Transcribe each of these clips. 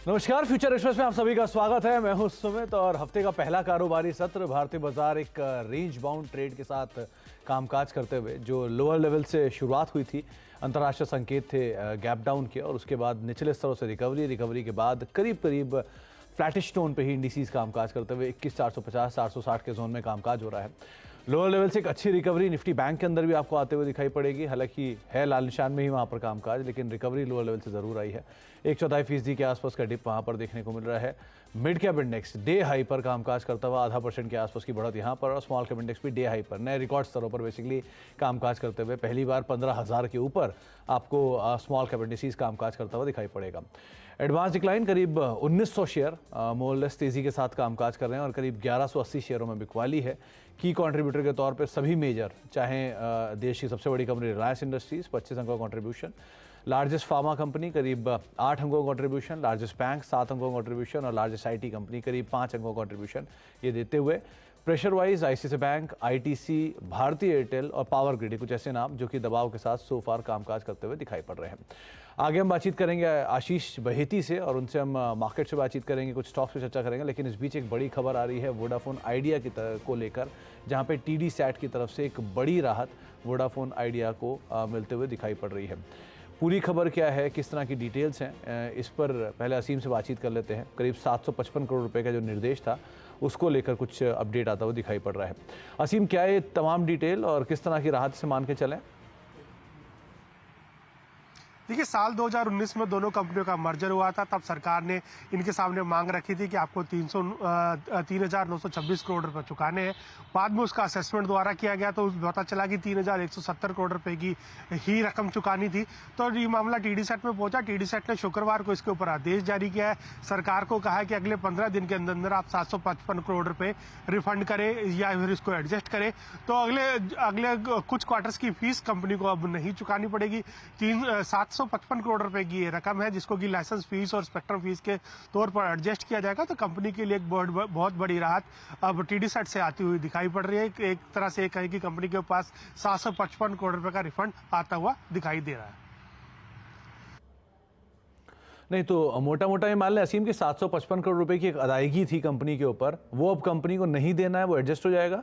नमस्कार, future express में आप सभी का स्वागत है। मैं हूं सुमित और हफ्ते का पहला कारोबारी सत्र भारतीय बाजार एक रेंज बाउंड ट्रेड के साथ कामकाज करते हुए जो लोअर लेवल से शुरुआत हुई थी, अंतर्राष्ट्रीय संकेत थे गैप डाउन के और उसके बाद निचले स्तरों से रिकवरी के बाद करीब फ्लैटिश टोन पे ही इंडिसेस कामकाज करते हुए 21,450 460 के जोन में कामकाज हो रहा है। लोअर लेवल से एक अच्छी रिकवरी निफ्टी बैंक के अंदर भी आपको आते हुए दिखाई पड़ेगी। हालांकि है लाल निशान में ही वहाँ पर कामकाज, लेकिन रिकवरी लोअर लेवल से ज़रूर आई है। 1/4% के आसपास का डिप वहाँ पर देखने को मिल रहा है। Mid cap index day high पर कामकाज करता हुआ 0.5% के आसपास की बढ़त यहाँ पर, और स्मॉल कैप इंडेक्स भी डे हाई पर नए रिकॉर्ड स्तरों पर बेसिकली कामकाज करते हुए पहली बार 15,000 के ऊपर आपको स्मॉल कैप इंडिसेस कामकाज करता हुआ दिखाई पड़ेगा। एडवांस डिक्लाइन करीब 1900 शेयर मोरलेस तेजी के साथ कामकाज कर रहे हैं और करीब 1180 शेयरों में बिकवाली है। की कंट्रीब्यूटर के तौर पर सभी मेजर, चाहे देश की सबसे बड़ी कंपनी रिलायंस इंडस्ट्रीज 25 अंकों का कंट्रीब्यूशन, लार्जेस्ट फार्मा कंपनी करीब 8 अंकों का कंट्रीब्यूशन, लार्जेस्ट बैंक 7 अंकों का कंट्रीब्यूशन और लार्जेस्ट आईटी कंपनी करीब 5 अंकों का कंट्रीब्यूशन ये देते हुए pressure wise ICICI bank, ITC, भारतीय एयरटेल और पावर ग्रिड कुछ ऐसे नाम जो कि दबाव के साथ सो फार कामकाज करते हुए दिखाई पड़ रहे हैं। आगे हम बातचीत करेंगे आशीष बहेती से और उनसे हम मार्केट से बातचीत करेंगे, कुछ स्टॉक्स पे चर्चा करेंगे। लेकिन इस बीच एक बड़ी खबर आ रही है वोडाफोन आइडिया को लेकर, जहां पे टीडी सैट की तरफ से एक बड़ी राहत वोडाफोन आइडिया को मिलते हुए दिखाई पड़ रही है। पूरी खबर क्या है, किस तरह की डिटेल्स हैं, इस पर पहले असीम से बातचीत कर लेते हैं। करीब 755 करोड़ रुपए का जो निर्देश था उसको लेकर कुछ अपडेट आता हुआ दिखाई पड़ रहा है। असीम, क्या ये तमाम डिटेल और किस तरह की राहत से मान के चलें? देखिए, साल 2019 में दोनों कंपनियों का मर्जर हुआ था। तब सरकार ने इनके सामने मांग रखी थी कि आपको 3,926 करोड़ रुपए चुकाने हैं। बाद में उसका असेसमेंट दोबारा किया गया तो पता चला कि 3,170 करोड़ रुपए की ही रकम चुकानी थी। तो ये मामला टीडी सेट में पहुंचा। टीडी सेट ने शुक्रवार को इसके ऊपर आदेश जारी किया है। सरकार को कहा है कि अगले 15 दिन के अंदर आप 755 करोड़ रुपए रिफंड करें या फिर इसको एडजस्ट करें। तो अगले कुछ क्वार्टर्स की फीस कंपनी को अब नहीं चुकानी पड़ेगी। 755 करोड़ रुपए की ये रकम है, जिसको कि लाइसेंस फीस और स्पेक्ट्रम फीस के तौर पर एडजस्ट किया जाएगा। तो कंपनी के लिए एक बहुत बड़ी राहत अब टीडी सेट से आती हुई दिखाई पड़ रही है। एक तरह से कहें कि कंपनी के पास 755 करोड़ रुपए का रिफंड आता हुआ दिखाई दे रहा है। नहीं तो मोटा मोटा ये मान लें असीम की 755 करोड़ रुपए की एक अदायगी थी कंपनी के ऊपर, वो अब कंपनी को नहीं देना है, वो एडजस्ट हो जाएगा।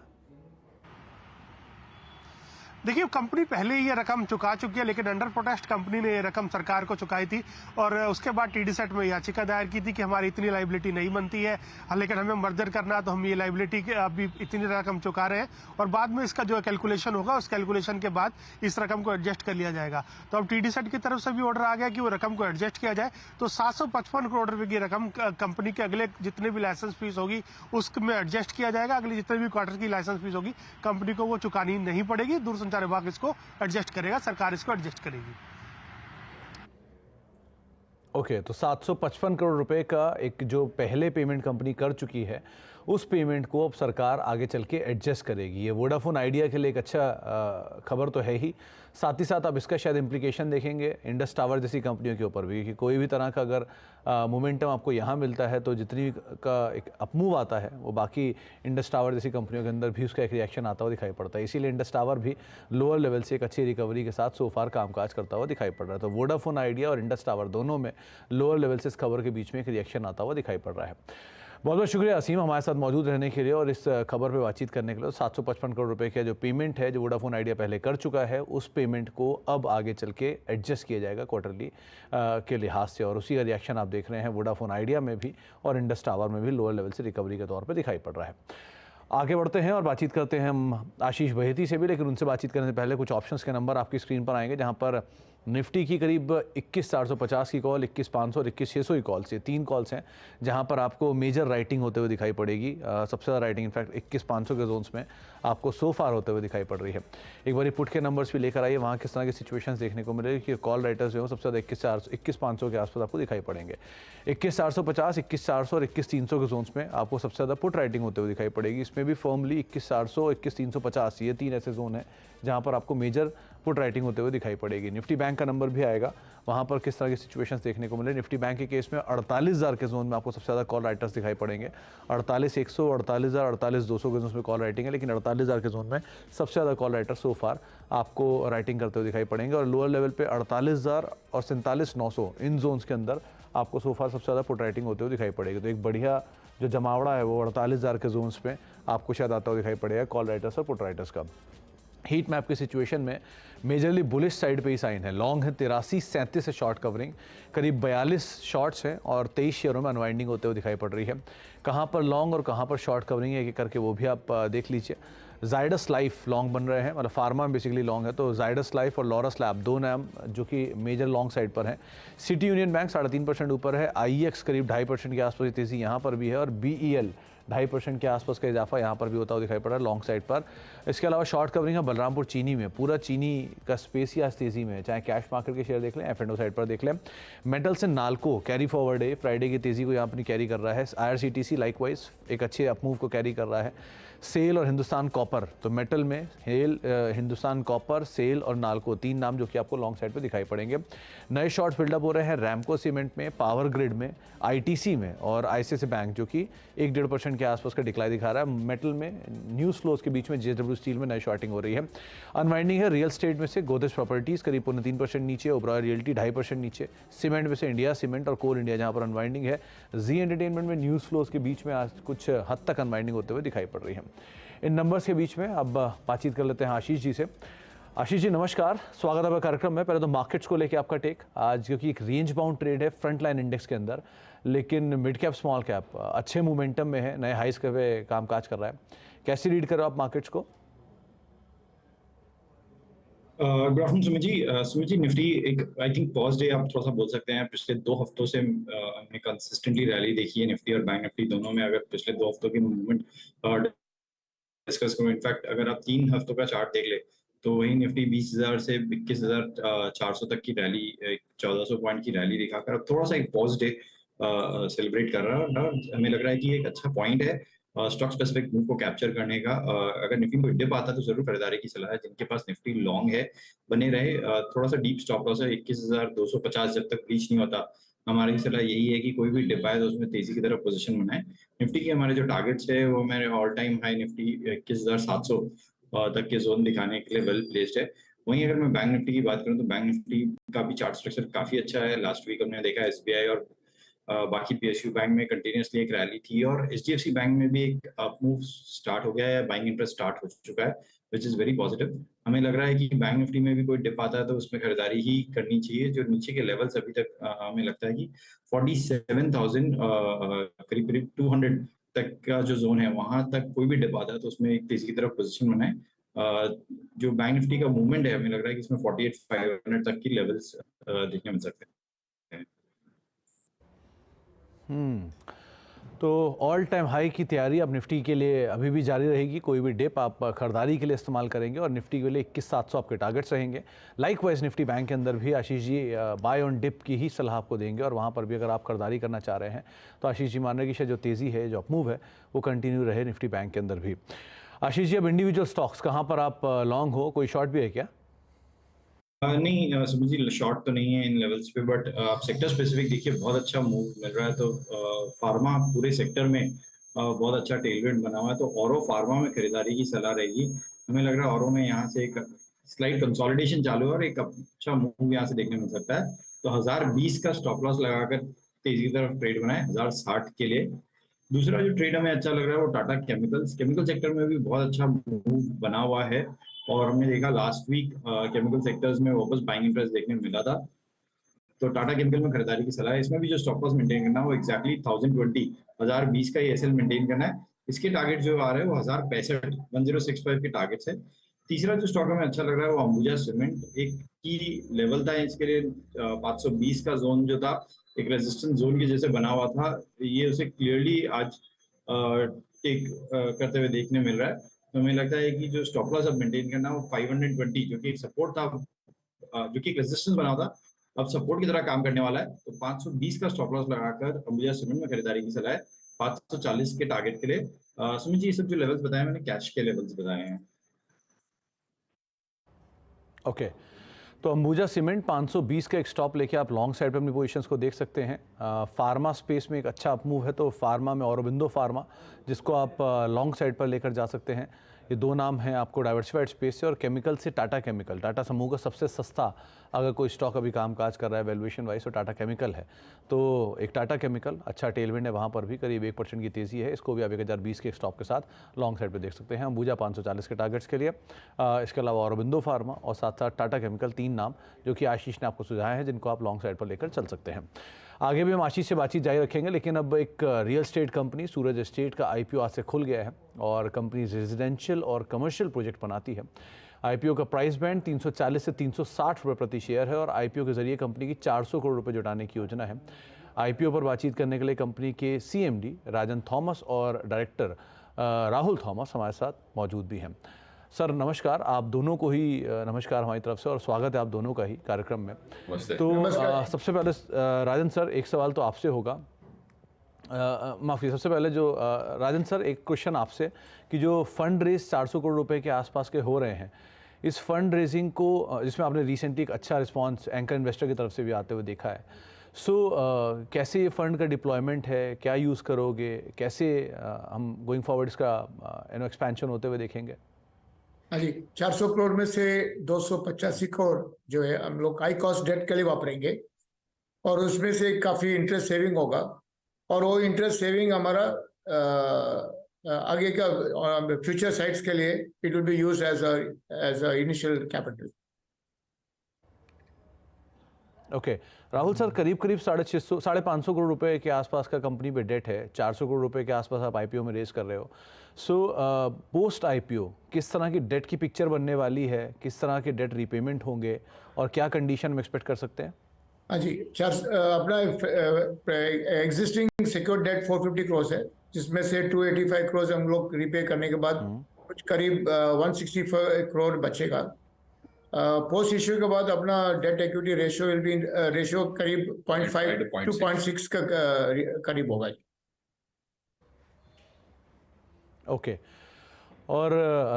देखिए, कंपनी पहले ही ये रकम चुका चुकी है, लेकिन अंडर प्रोटेस्ट कंपनी ने ये रकम सरकार को चुकाई थी और उसके बाद टीडी सेट में याचिका दायर की थी कि हमारी इतनी लाइबिलिटी नहीं बनती है, लेकिन हमें मर्जर करना है तो हम ये लाइबिलिटी अभी इतनी रकम चुका रहे हैं और बाद में इसका जो कैलकुलेशन होगा उस कैलकुलेशन के बाद इस रकम को एडजस्ट कर लिया जाएगा। तो अब टीडी सेट की तरफ से भी ऑर्डर आ गया कि वो रकम को एडजस्ट किया जाए। तो 755 करोड़ रुपए की रकम कंपनी के अगले जितने भी लाइसेंस फीस होगी उसमें एडजस्ट किया जाएगा। अगले जितने भी क्वार्टर की लाइसेंस फीस होगी कंपनी को वो चुकानी नहीं पड़ेगी। दूरसंचार विभाग इसको एडजस्ट करेगा, सरकार इसको एडजस्ट करेगी। ओके, तो 755 करोड़ रुपए का एक जो पहले पेमेंट कंपनी कर चुकी है उस पेमेंट को अब सरकार आगे चल के एडजस्ट करेगी। ये वोडाफोन आइडिया के लिए एक अच्छा खबर तो है ही, साथ ही साथ अब इसका शायद इम्प्लीकेशन देखेंगे इंडस टावर जैसी कंपनियों के ऊपर भी कि कोई भी तरह का अगर मोमेंटम आपको यहाँ मिलता है तो जितनी का एक अपमूव आता है वो बाकी इंडस टावर जैसी कंपनियों के अंदर भी उसका एक रिएक्शन आता हुआ दिखाई पड़ता है। इसीलिए इंडस टावर भी लोअर लेवल से एक अच्छी रिकवरी के साथ सोफार कामकाज करता हुआ दिखाई पड़ रहा है। तो वोडाफोन आइडिया और इंडस टावर दोनों में लोअर लेवल से इस खबर के बीच में एक रिएक्शन आता हुआ दिखाई पड़ रहा है। बहुत बहुत शुक्रिया असीम हमारे साथ मौजूद रहने के लिए और इस खबर पे बातचीत करने के लिए। 755 करोड़ रुपए का जो पेमेंट है जो वोडाफोन आइडिया पहले कर चुका है उस पेमेंट को अब आगे चल के एडजस्ट किया जाएगा क्वार्टरली के लिहाज से, और उसी का रिएक्शन आप देख रहे हैं वोडाफोन आइडिया में भी और इंडस टावर में भी लोअर लेवल से रिकवरी के तौर पर दिखाई पड़ रहा है। आगे बढ़ते हैं और बातचीत करते हैं हम आशीष बहेती से भी, लेकिन उनसे बातचीत करने से पहले कुछ ऑप्शंस के नंबर आपकी स्क्रीन पर आएंगे, जहां पर निफ्टी की करीब 21,450 की कॉल, 21,500 और 21,600 की कॉल्स, ये 3 कॉल्स हैं जहां पर आपको मेजर राइटिंग होते हुए दिखाई पड़ेगी। सबसे ज़्यादा राइटिंग इनफैक्ट 21,500 के जोन्स में आपको सो फार होते हुए दिखाई पड़ रही है। एक बार पुट के नंबर्स भी लेकर आइए, वहाँ किस तरह की सिचुएशंस देखने को मिलेगी कि कॉल राइटर्स जो है सबसे ज़्यादा 21,500 के आसपास आपको दिखाई पड़ेंगे। 21,450, 21,400 और 21,300 के जोन्स में आपको सबसे ज़्यादा पुट राइटिंग होते हुए दिखाई पड़ेगी। इसमें भी फर्मली 21,400, 21,350 ये 3 ऐसे जोन हैं जहां पर आपको मेजर पुट राइटिंग होते हुए दिखाई पड़ेगी। निफ्टी बैंक का नंबर भी आएगा, वहां पर किस तरह की सिचुएशंस देखने को मिले। निफ्टी बैंक के केस में 48,000 के जोन में आपको सबसे ज़्यादा कॉल राइटर्स दिखाई पड़ेंगे। 48,100, 48,000, 48,200 के जोन में कॉल राइटिंग है, लेकिन 48,000 के जोन में सबसे ज़्यादा कॉल राइटर सो फार आपको राइटिंग करते हुए दिखाई पड़ेंगे। और लोअर लेवल पे 48,000 और 47,900 इन जोन्स के अंदर आपको सोफा सबसे ज़्यादा पुट राइटिंग होते हुए दिखाई पड़ेगी। तो एक बढ़िया जो जमावड़ा है वो 48,000 के जोन्स में आपको शायद आता हुआ दिखाई पड़ेगा कॉल राइटर्स और पुट राइटर्स का। हीट मैप की सिचुएशन में मेजरली बुलिश साइड पे ही साइन है। लॉन्ग है 83-37 है शॉर्ट कवरिंग, करीब 42 शॉर्ट्स हैं और 23 शेयरों में अनवाइंडिंग होते हुए दिखाई पड़ रही है। कहाँ पर लॉन्ग और कहाँ पर शॉर्ट कवरिंग है एक करके वो भी आप देख लीजिए। जाइडस लाइफ लॉन्ग बन रहे हैं, मतलब फार्मा में बेसिकली लॉन्ग है, तो जाइडस लाइफ और लॉरस लैब दो नाम जो कि मेजर लॉन्ग साइड पर हैं। सिटी यूनियन बैंक 3.5% ऊपर है, IEX करीब 2.5% के आसपास की तेज़ी यहाँ पर भी है और BEL 2.5% के आसपास का इजाफा यहाँ पर भी होता हुआ दिखाई पड़ रहा है लॉन्ग साइड पर। इसके अलावा शॉर्ट कवरिंग है बलरामपुर चीनी में, पूरा चीनी का स्पेस ही आज तेज़ी में है, चाहे कैश मार्केट के शेयर देख लें, F&O साइड पर देख लें। Metals and NALCO carry forward है, फ्राइडे की तेज़ी को यहाँ पर कैरी कर रहा है। IRCTC लाइकवाइज एक अच्छे अपमूव को कैरी कर रहा है। सेल और हिंदुस्तान कॉपर, तो मेटल में हेल, हिंदुस्तान कॉपर, सेल और नाल्को तीन नाम जो कि आपको लॉन्ग साइड पे दिखाई पड़ेंगे। नए शॉर्ट्स बिल्डअप हो रहे हैं रैमको सीमेंट में, पावर ग्रिड में, ITC में और ICICI बैंक जो कि 1-1.5% के आसपास का डिक्लाइन दिखा रहा है। मेटल में न्यूज़ फ्लोज के बीच में JSW स्टील में नई शॉर्टिंग हो रही है। अनवाइंडिंग है रियल स्टेट में से गोदरेज प्रॉपर्टीज़ करीब 3% नीचे, ओबरॉय रियल्टी 2.5% नीचे, सीमेंट में से इंडिया सीमेंट और कोल इंडिया जहाँ पर अनवाइंडिंग है। जी एंटरटेनमेंट में न्यूज़ फ्लोज के बीच में आज कुछ हद तक अनवाइंडिंग होते हुए दिखाई पड़ रही है। इन नंबर्स के बीच में अब बातचीत कर लेते हैं आशीष जी से। आशीष जी नमस्कार, स्वागत है आपका कार्यक्रम में। पहले तो मार्केट्स को लेके आपका टेक आज, क्योंकि एक रेंज बाउंड ट्रेड है फ्रंट लाइन इंडेक्स के अंदर, लेकिन मिड कैप स्मॉल कैप अच्छे मोमेंटम में है, नए हाइस पे कामकाज कर रहा है। कैसे रीड करो आप मार्केट्स को? Good afternoon Sumit ji Nifty एक आई थिंक पॉज डे आप थोड़ा सा बोल सकते हैं। पिछले 2 हफ्तों से हमने कंसिस्टेंटली रैली देखी है निफ्टी और बैंक निफ्टी दोनों में। अगर पिछले 2 हफ्तों की मूवमेंट डिस्कस करूं, इनफैक्ट अगर आप 3 हफ्तों का चार्ट देख ले तो वही निफ्टी 20,000 से 21,400 तक की रैली, 1400 पॉइंट की रैली दिखाकर अब थोड़ा सा एक पॉज डे सेलिब्रेट कर रहा है। हमें लग रहा है कि एक अच्छा पॉइंट है स्टॉक स्पेसिफिक मूव को कैप्चर करने का। अगर निफ्टी को डिप आता है तो जरूर खरीदारी की सलाह है। जिनके पास निफ्टी लॉन्ग है बने रहे। थोड़ा सा डीप स्टॉप लॉस है 21,250 जब तक रीच नहीं होता। हमारी सलाह यही है कि कोई भी डिप आए तो उसमें तेजी की तरफ पोजीशन बनाए। निफ्टी के हमारे जो टारगेट्स है वो मेरे ऑल टाइम हाई निफ्टी 21,700 तक के जोन दिखाने के लिए वेल प्लेस्ड है। वहीं अगर मैं बैंक निफ्टी की बात करूं तो बैंक निफ्टी का भी चार्ट स्ट्रक्चर काफी अच्छा है। लास्ट वीक हमने देखा SBI और बाकी PSU बैंक में कंटिन्यूसली एक रैली थी और HDFC बैंक में भी एक अप मूव स्टार्ट हो गया है, बाइंग इंटरेस्ट स्टार्ट हो चुका है, विच इज वेरी पॉजिटिव। हमें लग रहा है कि बैंक निफ्टी में भी कोई डिप आता है तो उसमें खरीदारी ही करनी चाहिए। जो नीचे के लेवल्स अभी तक हमें लगता है कि 47,000 करीब करीब 200 तक का जो जोन है वहां तक कोई भी डिप आता है तो उसमें एक तेजी की तरफ पोजीशन बनाए। जो बैंक निफ्टी का मूवमेंट है हमें लग रहा है कि इसमें 48,500 तक की लेवल्स देखने मिल सकते हैं। तो ऑल टाइम हाई की तैयारी अब निफ्टी के लिए अभी भी जारी रहेगी। कोई भी डिप आप खरीदारी के लिए इस्तेमाल करेंगे और निफ्टी के लिए 21,700 आपके टारगेट्स रहेंगे। लाइकवाइज निफ्टी बैंक के अंदर भी Ashish ji bye on dip की ही सलाह आपको देंगे और वहाँ पर भी अगर आप खरीदारी करना चाह रहे हैं तो आशीष जी मान रहे हैं कि शायद जो तेज़ी है, जो अपमूव है, वो कंटिन्यू रहे निफ्टी बैंक के अंदर भी। आशीष जी अब इंडिविजुअल स्टॉक्स कहाँ पर आप लॉन्ग हो, कोई शॉर्ट भी है क्या? नहीं सुमित जी, शॉर्ट तो नहीं है इन लेवल्स पे, बट आप सेक्टर स्पेसिफिक देखिए बहुत अच्छा मूव मिल रहा है। तो फार्मा पूरे सेक्टर में बहुत अच्छा टेलविंड बना हुआ है, तो औरो फार्मा में खरीदारी की सलाह रहेगी। हमें लग रहा है औरो में यहाँ से एक स्लाइड कंसोलिडेशन चालू है और एक अच्छा मूव यहाँ से देखने मिल सकता है। तो 1020 का स्टॉप लॉस लगाकर तेजी की तरफ ट्रेड बनाए 1060 के लिए। दूसरा जो ट्रेड हमें अच्छा लग रहा है वो टाटा केमिकल सेक्टर में भी बहुत अच्छा मूव बना हुआ है और हमने देखा लास्ट वीक केमिकल सेक्टर्स में वापस बाइंग इंटरेस्ट देखने को मिला था। तो टाटा केमिकल में खरीदारी की सलाह है। इसमें भी जो स्टॉप लॉस मेंटेन करना है वो एक्जैक्टली 1020 का ही SL मेंटेन करना है। इसके टारगेट जो आ रहे हैं वो 1065 के टारगेट्स है। तीसरा जो स्टॉक हमें अच्छा लग रहा है वो अंबुजा सीमेंट। एक की लेवल था इसके लिए 520 का जोन जो था एक रेजिस्टेंस जोन के जैसे बना हुआ था, ये उसे क्लियरली आज टेक करते हुए देखने मिल रहा है। तो हमें लगता है कि जो स्टॉप लॉस अब मेंटेन करना है वो 520 जो कि एक सपोर्ट था, जो कि एक रेजिस्टेंस बना था, अब सपोर्ट की तरह काम करने वाला है। तो 520 का स्टॉप लॉस लगाकर अंबुजा सीमेंट में खरीदारी की सलाह है 540 के टारगेट के लिए। सुमित जी, ये सब जो लेवल्स बताए मैंने कैश के लेवल्स बताए हैं। ओके तो अंबुजा सीमेंट 520 का एक स्टॉप लेके आप लॉन्ग साइड पे अपनी पोजीशंस को देख सकते हैं। फार्मा स्पेस में एक अच्छा अपमूव है, तो फार्मा में औरोबिंदो फार्मा जिसको आप लॉन्ग साइड पर लेकर जा सकते हैं। ये दो नाम हैं आपको डाइवर्सिफाइड स्पेस से, और केमिकल से टाटा केमिकल। टाटा समूह का सबसे सस्ता अगर कोई स्टॉक अभी कामकाज कर रहा है वैल्यूएशन वाइज तो टाटा केमिकल है। तो एक टाटा केमिकल अच्छा टेलविंड है, वहाँ पर भी करीब 1% की तेज़ी है। इसको भी आप 1020 के स्टॉप के साथ लॉन्ग साइड पे देख सकते हैं। अंबुजा 540 के टारगेट्स के लिए। इसके अलावा औरबिंदो फार्मा और साथ साथ टाटा केमिकल, 3 नाम जो कि आशीष ने आपको सुझाया है, जिनको आप लॉन्ग साइड पर लेकर चल सकते हैं। आगे भी हम आशीष से बातचीत जारी रखेंगे, लेकिन अब एक रियल एस्टेट कंपनी सूरज एस्टेट का आईपीओ आज से खुल गया है और कंपनी रेजिडेंशियल और कमर्शियल प्रोजेक्ट बनाती है। आईपीओ का प्राइस बैंड 340 से 360 रुपये प्रति शेयर है और आईपीओ के जरिए कंपनी की 400 करोड़ रुपए जुटाने की योजना है। आईपीओ पर बातचीत करने के लिए कंपनी के सीएमडी राजन थॉमस और डायरेक्टर राहुल थॉमस हमारे साथ मौजूद भी हैं। सर नमस्कार, आप दोनों को ही नमस्कार हमारी तरफ से और स्वागत है आप दोनों का ही कार्यक्रम में। तो सबसे पहले राजन सर एक सवाल तो आपसे होगा, माफ़ी, सबसे पहले जो राजन सर एक क्वेश्चन आपसे कि जो फंड रेज 400 करोड़ रुपए के आसपास के हो रहे हैं, इस फंड रेजिंग को जिसमें आपने रिसेंटली एक अच्छा रिस्पांस एंकर इन्वेस्टर की तरफ से भी आते हुए देखा है, कैसे ये फंड का डिप्लॉयमेंट है, क्या यूज़ करोगे, कैसे हम गोइंग फॉरवर्ड इसका एक्सपेंशन होते हुए देखेंगे? हाँ जी, 400 करोड़ में से 285 करोड़ जो है हम लोग हाई कॉस्ट डेट के लिए वापरेंगे और उसमें से काफ़ी इंटरेस्ट सेविंग होगा और वो इंटरेस्ट सेविंग हमारा आगे का फ्यूचर साइट्स के लिए it will be used as a initial capital. Okay Rahul sir, करीब 550 करोड़ रुपए के आसपास का कंपनी पे डेट है, 400 करोड़ रुपए के आसपास आप आईपीओ में रेज कर रहे हो। पोस्ट आईपीओ किस तरह की डेट की पिक्चर बनने वाली है, किस तरह के डेट रीपेमेंट होंगे और क्या कंडीशन में एक्सपेक्ट कर सकते हैं? हाँ जी, अपना एग्जिस्टिंग सिक्योर डेट 450 करोड़ है, जिसमें से 285 करोड़ हम लोग रीपे करने के बाद कुछ करीब 165 करोड़ बचेगा। पोस्ट इश्यू के बाद अपना debt equity ratio will be ratio करीब 0.5 to 0.6 का करीब होगा। ओके और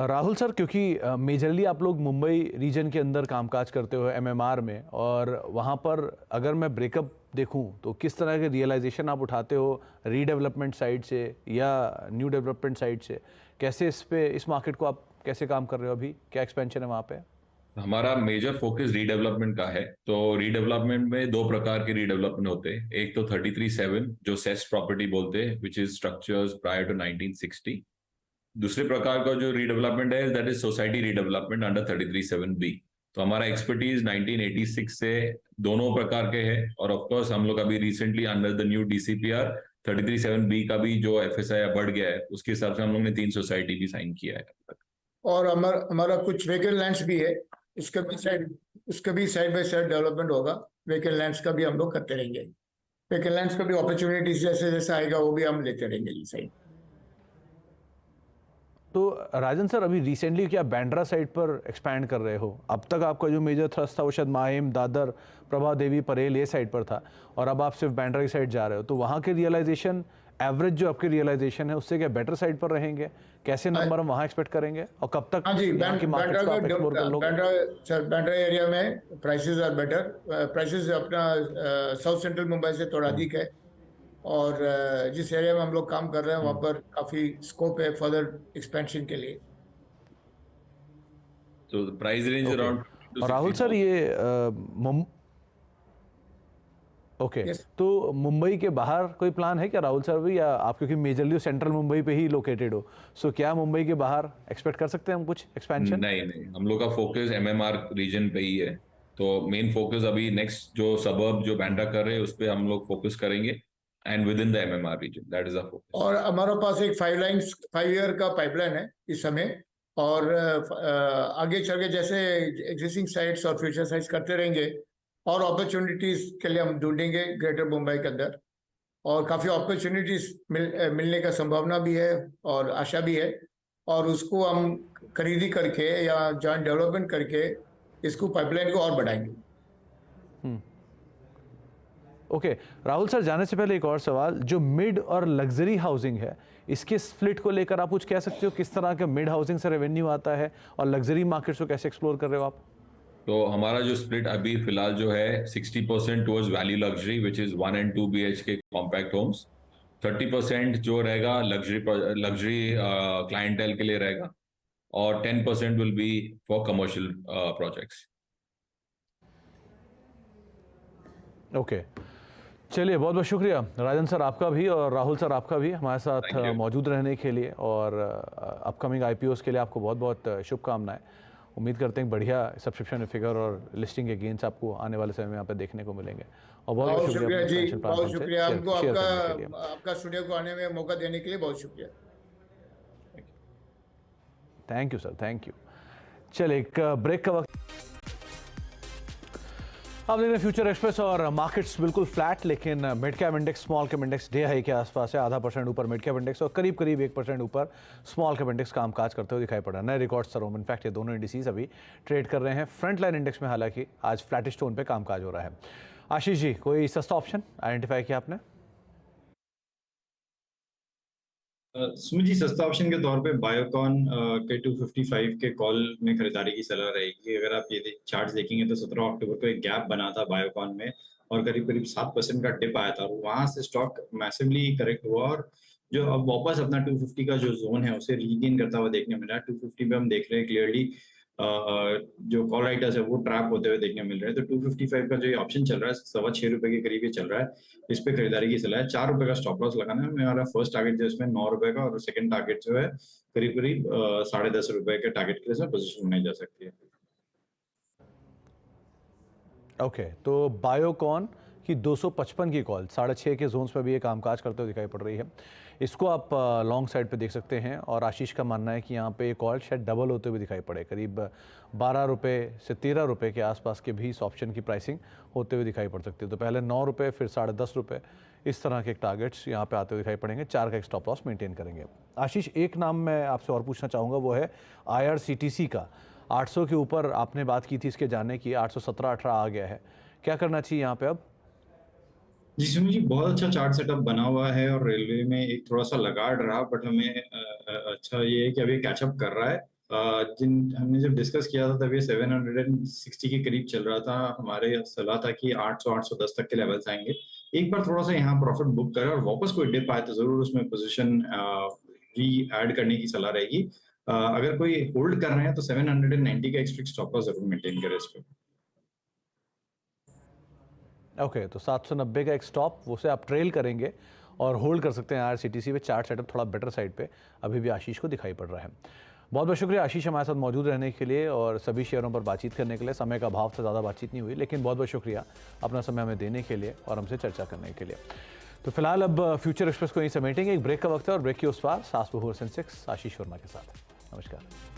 राहुल सर, क्योंकि मेजरली आप लोग मुंबई रीजन के अंदर कामकाज करते हो एमएमआर में, और वहाँ पर अगर मैं ब्रेकअप देखूं तो किस तरह के रियलाइजेशन आप उठाते हो रीडेवलपमेंट साइड से या न्यू डेवलपमेंट साइड से, कैसे इस मार्केट को आप कैसे काम कर रहे हो, अभी क्या एक्सपेंशन है वहाँ पे? हमारा मेजर फोकस रीडेवलपमेंट का है। तो रीडेवलपमेंट में 2 प्रकार के रीडेवलपमेंट होते हैं। एक तो 33/7 जो सेस्ट प्रॉपर्टी बोलते हैं, which is structures prior to 1960। दूसरे प्रकार का जो रीडेवलपमेंट है that is society redevelopment under 33/7B। तो हमारा एक्सपर्टीज 1986 से दोनों प्रकार के हैं और ऑफकोर्स हम लोग अभी recently under the new DCPR 33/7B का भी जो FSI बढ़ गया है, उसके हिसाब से हम लोग ने 3 सोसाइटी भी साइन किया है। और हमारा कुछ वेकेंट लैंड्स भी है, उसका भी साइड बाय साइड डेवलपमेंट होगा। वेकेंट लैंड्स का भी हम लोग करते रहेंगे। वेकेंट लैंड्स का भी अपॉर्चुनिटीज जैसे जैसे आएगा वो भी हम लेते रहेंगे जी साइड। तो राजन सर, अभी रिसेंटली क्या बांद्रा साइड पर एक्सपैंड कर रहे हो? अब तक आपका जो मेजर थ्रस्ट था वो शायद माहिम, दादर, प्रभा देवी, परेल ये साइड पर था और अब आप सिर्फ बांद्रा की साइड जा रहे हो, तो वहाँ के रियलाइजेशन एवरेज जो आपकी रियलाइजेशन है उससे क्या बेटर साइड पर रहेंगे? कैसे नंबर हम वहाँ एक्सपेक्ट करेंगे और कब तक यहाँ की मार्केट को आप एक्सप्लोर कर लोगे? बांद्रा एरिया में प्राइसेस आर बेटर। प्राइसेस अपना साउथ सेंट्रल मुंबई से थोड़ा अधिक है और जिस एरिया में हम लोग काम कर रहे हैं वहाँ पर काफी स्कोप है फर्दर एक्सपेंशन के लिए। तो प्राइस रेंज अराउंड। और राहुल सर, ये तो मुंबई के बाहर कोई प्लान है क्या राहुल सर भी, या आप क्योंकि मेजरली सेंट्रल मुंबई पे ही लोकेटेड हो, सो क्या मुंबई के बाहर एक्सपेक्ट कर सकते हैं हम कुछ एक्सपेंशन? नहीं, हम लोग का फोकस MMR रीजन पे ही है। तो मेन फोकस अभी नेक्स्ट जो सबर्ब जो बांद्रा कर रहे हैं उस पर हम लोग फोकस करेंगे and within the MMR region, that is a focus. और हमारे पास एक 5 ईयर का पाइपलाइन है इस समय और आगे चल के जैसे एग्जिस्टिंग साइट्स और फ्यूचर साइट्स करते रहेंगे और अपॉर्चुनिटीज के लिए हम ढूंढेंगे ग्रेटर मुंबई के अंदर और काफी अपॉर्चुनिटीज मिलने का संभावना भी है और आशा भी है और उसको हम खरीदी करके या जॉइंट डेवलपमेंट करके इसको पाइपलाइन को और बढ़ाएंगे। ओके राहुल सर, जाने से पहले एक और सवाल, जो मिड और लग्जरी हाउसिंग है इसके स्प्लिट को लेकर आप कुछ कह सकते हो? किस तरह का मिड हाउसिंग से रेवेन्यू आता है और लग्जरी मार्केट्स को कैसे एक्सप्लोर कर रहे हो आप? तो हमारा जो स्प्लिट अभी फिलहाल जो है 60% towards value luxury which is 1 and 2 BHK compact homes, 30% जो रहेगा लग्जरी क्लाइंटेल के लिए रहेगा और 10% will be for commercial projects. Okay, चलिए बहुत बहुत शुक्रिया राजन सर आपका भी और राहुल सर आपका भी हमारे साथ Thank you. मौजूद रहने के लिए, और अपकमिंग आईपीओस के लिए आपको बहुत बहुत शुभकामनाएं। उम्मीद करते हैं बढ़िया सब्सक्रिप्शन फिगर और लिस्टिंग के गेन्स आपको आने वाले समय में यहाँ पे देखने को मिलेंगे। और बहुत बहुत शुक्रिया जी, pension plan बहुत हमसे शुक्रिया हमको शेयर करने के लिए। आपका स्टूडियो को आने में मौका देने के लिए बहुत शुक्रिया। Thank you sir, thank you. चलिए एक ब्रेक का वक्त। आप देख रहे हैं फ्यूचर एक्सप्रेस और मार्केट्स बिल्कुल फ्लैट, लेकिन mid cap index small cap index day high के आसपास है। 0.5% ऊपर मिड कैप इंडेक्स और करीब 1% ऊपर स्मॉल कैप इंडेक्स कामकाज करते हुए दिखाई पड़ रहा है। नए रिकॉर्ड सरों इनफैक्ट ये दोनों इंडिसेस अभी ट्रेड कर रहे हैं। फ्रंट लाइन इंडेक्स में हालांकि आज फ्लैटिश टोन पे कामकाज हो रहा है। आशीष जी, कोई सस्ता ऑप्शन आइडेंटिफाई किया आपने? सुमित जी, सस्ता ऑप्शन के तौर पे बायोकॉन के 255 के कॉल में खरीदारी की सलाह रहेगी। अगर आप ये चार्ट्स देखेंगे तो 17 अक्टूबर को एक गैप बना था बायोकॉन में और करीब 7% का डिप आया था और वहां से स्टॉक मैसिवली करेक्ट हुआ और जो अब वापस अपना 250 का जो जोन है उसे रीगेन करता हुआ देखने मिल रहा है। 250 पे हम देख रहे हैं क्लियरली जो कॉल राइटर्स है वो ट्रैप होते हुए देखने मिल रहे हैं। तो 255 का जो ये ऑप्शन चल रहा है 6.25 रुपए के करीब ये चल रहा है। इस पे खरीदारी की सलाह है। 4 रुपए का स्टॉप लॉस लगाना है। मेरा फर्स्ट टारगेट जो इसमें 9 रुपए का और सेकंड टारगेट जो है करीब 10.5 रुपए के टारगेट के लिए पोजीशन बनाई जा सकती है। ओके, तो बायोकॉन की 255 की कॉल 6.5 के जोन्स पर भी ये कामकाज करते हुए दिखाई पड़ रही है। इसको आप लॉन्ग साइड पे देख सकते हैं और आशीष का मानना है कि यहाँ पे ये कॉल शायद डबल होते हुए दिखाई पड़े। करीब 12 रुपये से 13 रुपये के आसपास के भी इस ऑप्शन की प्राइसिंग होते हुए दिखाई पड़ सकती है। तो पहले 9 रुपये फिर 10.5 रुपये इस तरह के टारगेट्स यहाँ पे आते हुए दिखाई पड़ेंगे। 4 का एक स्टॉप लॉस मेंटेन करेंगे। आशीष, एक नाम मैं आपसे और पूछना चाहूँगा, वो है IRCTC का। 800 के ऊपर आपने बात की थी इसके जाने की, 817-18 आ गया है। क्या करना चाहिए यहाँ पे अब? जी सुमित जी, बहुत अच्छा चार्ट सेटअप बना हुआ है और रेलवे में एक थोड़ा सा लगाड़ रहा, बट हमें अच्छा ये है कि अभी कैचअप कर रहा है। हमने जब डिस्कस किया था तब ये 760 के करीब चल रहा था। हमारे सलाह था कि 800-810 तक के लेवल्स आएंगे। एक बार थोड़ा सा यहाँ प्रॉफिट बुक करें और वापस कोई डिप आए तो जरूर उसमें पोजीशन री ऐड करने की सलाह रहेगी। अगर कोई होल्ड कर रहे हैं तो 790 का एक स्ट्रिक्ट स्टॉप लॉस जरूर मेंटेन करें इस पे। ओके, तो 790 का एक स्टॉप, उसे आप ट्रेल करेंगे और होल्ड कर सकते हैं। IRCTC पे चार्ट सेटअप थोड़ा बेटर साइड पे अभी भी आशीष को दिखाई पड़ रहा है। बहुत बहुत शुक्रिया आशीष हमारे साथ मौजूद रहने के लिए और सभी शेयरों पर बातचीत करने के लिए। समय का अभाव से ज़्यादा बातचीत नहीं हुई, लेकिन बहुत बहुत शुक्रिया अपना समय हमें देने के लिए और हमसे चर्चा करने के लिए। तो फिलहाल अब फ्यूचर एक्सप्रेस को यहीं समेटेंगे। एक ब्रेक का वक्त है और ब्रेक के उस पार सास बहु सेंसेक्स आशीष वर्मा के साथ। नमस्कार।